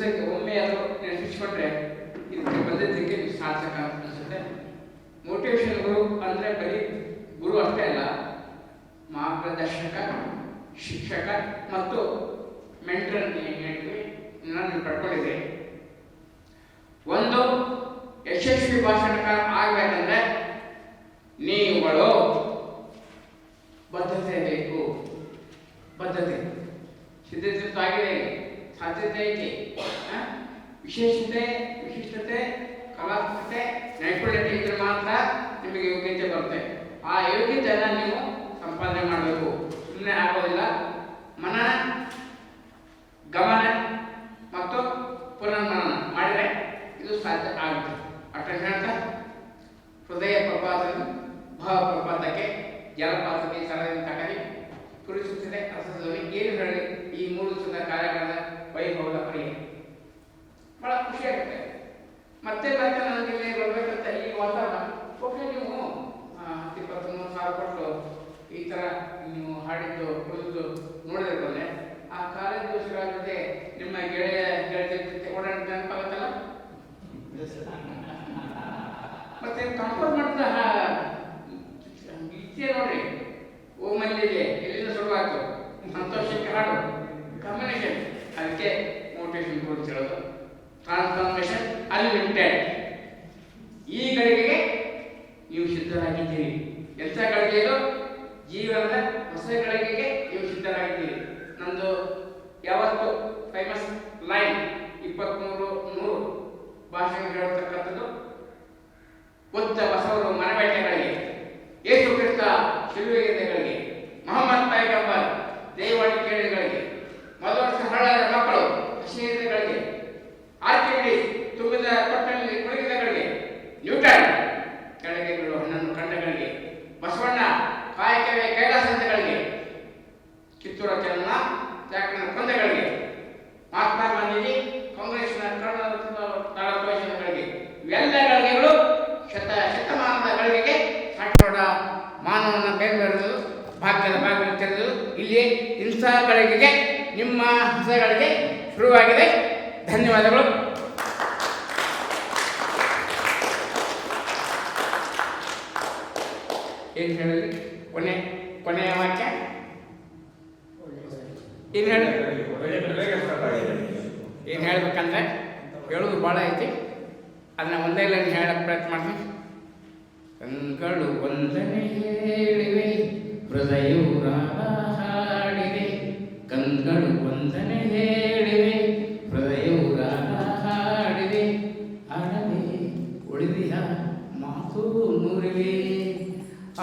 ಸತಿ ಒಮ್ಮೆ ಅದು ನೆನಪಿಸ್ಕೊಂಡ್ರೆ ಇದಕ್ಕೆ ಬಂದಿದ್ದಕ್ಕೆ ನೀವು ಸಾರ್ಥಕ ಅಂತ ಅನಿಸುತ್ತೆ. ಮೋಟಿವೇಶನ್ ಗುರು ಅಂದರೆ ಬರೀ ಗುರು ಅಷ್ಟೇ ಅಲ್ಲ, ಮಾರ್ಗದರ್ಶಕ, ಶಿಕ್ಷಕ ಮತ್ತು ಮೆಂಟರ್ ಅಂತ ಏನು ಹೇಳ್ತೀವಿ, ನಾನು ಪಡ್ಕೊಂಡಿದ್ದೆ. ಒಂದು ಯಶಸ್ವಿ ಭಾಷಣಕಾರ ಆಗಬೇಕಂದ್ರೆ ನೀವುಗಳು ಬದ್ಧತೆ ಬೇಕು. ಬದ್ಧತೆ ಸಿದ್ಧತೆ ಆಗಿದೆ, ಸಾಧ್ಯತೆ ಐತಿ. ವಿಶೇಷತೆ, ವಿಶಿಷ್ಟತೆ, ಕಲಾತ್ಮಕತೆ, ನೈಪುಣ್ಯತೆ ಇದ್ರೆ ಮಾತ್ರ ನಿಮಗೆ ಯೋಗ್ಯತೆ ಬರುತ್ತೆ. ಆ ಯೋಗ್ಯತೆಯನ್ನು ನೀವು ಸಂಪಾದನೆ ಮಾಡಬೇಕು, ಸುಮ್ಮನೆ ಆಗೋದಿಲ್ಲ. ಮನನ, ಗಮನ ಮತ್ತು ಪುನರ್ಮನನ ಮಾಡಿದರೆ ಇದು ಸಾಧ್ಯ ಆಗುತ್ತೆ. ಅಷ್ಟ ಹೇಳ್ತಾ ಹೃದಯ ಪ್ರಪಾತನು ಭಾವ ಪ್ರಪಾತಕ್ಕೆ ಜಲಪಾತಕ್ಕೆ ಸರದಿಂದ ತಕರಿ ಕುರಿಸುತ್ತಿದೆ ರಸಧ್ವನಿ. ಏನು ಹೇಳಿ ಈ 3 ದಿವಸದ ಕಾರ್ಯಕ್ರಮದ ವೈಭವದ ಪರಿಯೇ ಬಹಳ ಖುಷಿಯಾಗುತ್ತೆ. ಮತ್ತೆ ನನಗೆ ಬರ್ಬೇಕಂತ ಈ ವಾತಾವರಣ. ಓಕೆ, ನೀವು 23,000 ಕೊಟ್ಟು ಈ ಥರ ನೀವು ಹಾಡಿದ್ದು ಕುಡಿದು ನೋಡಿದ್ರೆ ಆ ಕಾಲೇಜ್ ದಿವಸಗಳ ಜೊತೆ ನಿಮ್ಮ ಗೆಳೆಯ ಗೆಳತಿ ಓಡಾಡ ನೆನಪಾಗುತ್ತಲ್ಲ. ಮತ್ತೆ ಕಂಪೋಸ್ ಮಾಡಿದ ಇಚ್ಛೆ ನೋಡ್ರಿ, ಓ ಮಲ್ಲಿಗೆ ಎಲ್ಲಿಂದ ಶುರುವಾಯ್ತು, ಸಂತೋಷಕ್ಕೆ ಹಾಡು, ಕಾಂಬಿನೇಷನ್. ಅದಕ್ಕೆ ಮೋಟಿವೇಶನ್ ಕೋರ್ಸ್ ಹೇಳೋದು ಟ್ರಾನ್ಸ್ಫಾರ್ಮೇಶನ್ ಅನ್ಲಿಮಿಟೆಡ್. ಈ ಗಳಿಗೆಗೆ ನೀವು ಸಿದ್ಧರಾಗಿದ್ದೀರಿ. ಎಂಥ ಗಳಿಗೆ ಇದು? ಜೀವನದ ಹೊಸ ಗಳಿಗೆಗೆ ನೀವು ಸಿದ್ಧರಾಗಿದ್ದೀರಿ. ನಂದು ಯಾವತ್ತು ಫೇಮಸ್ ಲೈನ್ 23:100 ಭಾಷಣ ಹೇಳತಕ್ಕಂಥದ್ದು. ಬುದ್ಧ ಬಸವರು ಮನಬೇಟೆಗಳಿಗೆ, ಯೇಸು ಕ್ರಿಸ್ತ ಶಿಲುಬೆಗೆಗಳಿಗೆ, ಮೊಹಮ್ಮದ್ ಪೈಗಂಬರ್ ದೈವಾಣಿ ಕೇಳಿಗಳಿಗೆ, ಮೊದಲ ಹಳ್ಳದ ಮಕ್ಕಳು ಹಸಿಗಳಿಗೆ, ಆರ್ಕಿಮಿಡೀಸ್ ತುಂಬಿದ ಕೊಟ್ಟಲ್ಲಿ ಕುಣಿಗಿದಗಳಿಗೆ, ನ್ಯೂಟನ್ ಕೆಳಗೆ ಬೀಳುವ ಹಣ್ಣನ್ನು ಕಂಡಗಳಿಗೆ, ಬಸವಣ್ಣ ಕಾಯಕವೇ ಕೈಲಾಸಗಳಿಗೆ, ಕಿತ್ತೂರ ಚೆನ್ನಮ್ಮ ತ್ಯಾಗನ ಕೊಂದಗಳಿಗೆ, ಮಹಾತ್ಮ ಗಾಂಧೀಜಿ ಕಾಂಗ್ರೆಸ್ನ ತಾಳತ್ವಗಳಿಗೆ, ಇವೆಲ್ಲ ಗಳಿಗೆಗಳು ಶತಮಾನದ ಗಳಿಗೆಗೆ ಸಾಕ್ಷೋಡ ಮಾನವನ ಬೇರ್ಬೇರೆದು ಭಾಗ್ಯದ ಬಾಗಿಲು ತೆರೆದು ಇಲ್ಲಿ ಇಂಥ ಗಳಿಗೆಗೆ ನಿಮ್ಮ ಹೊಸಗಳಿಗೆ ಶುರುವಾಗಿದೆ. ಧನ್ಯವಾದಗಳು. ಏನು ಹೇಳಲಿ? ಕೊನೆಯ ವಾಕ್ಯ ಏನು ಹೇಳ್ಬೇಕಂದ್ರೆ ಹೇಳೋದು ಭಾಳ ಐತಿ. ಅದನ್ನ ಒಂದೇ ಲೈನ್ ಹೇಳಕ್ಕೆ ಪ್ರಯತ್ನ ಮಾಡ್ತೀನಿ. ಕಂಗಳು ಒಂದನೇ ಹೇಳಿವೆ, ಹೃದಯವು ರಾಗ ಹಾಡಿವೆ. ಕಂಗಳು ಒಂದನೇ ಹೇಳಿವೆ, ಹೃದಯವು ರಾಗ ಹಾಡಿವೆ. ಆಡವೆ ಉಳಿದಿಹ ಮಾತು ನೂರಿವೆ,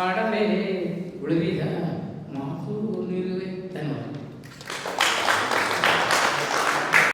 ಆಡವೆ ಉಳಿದಿಹ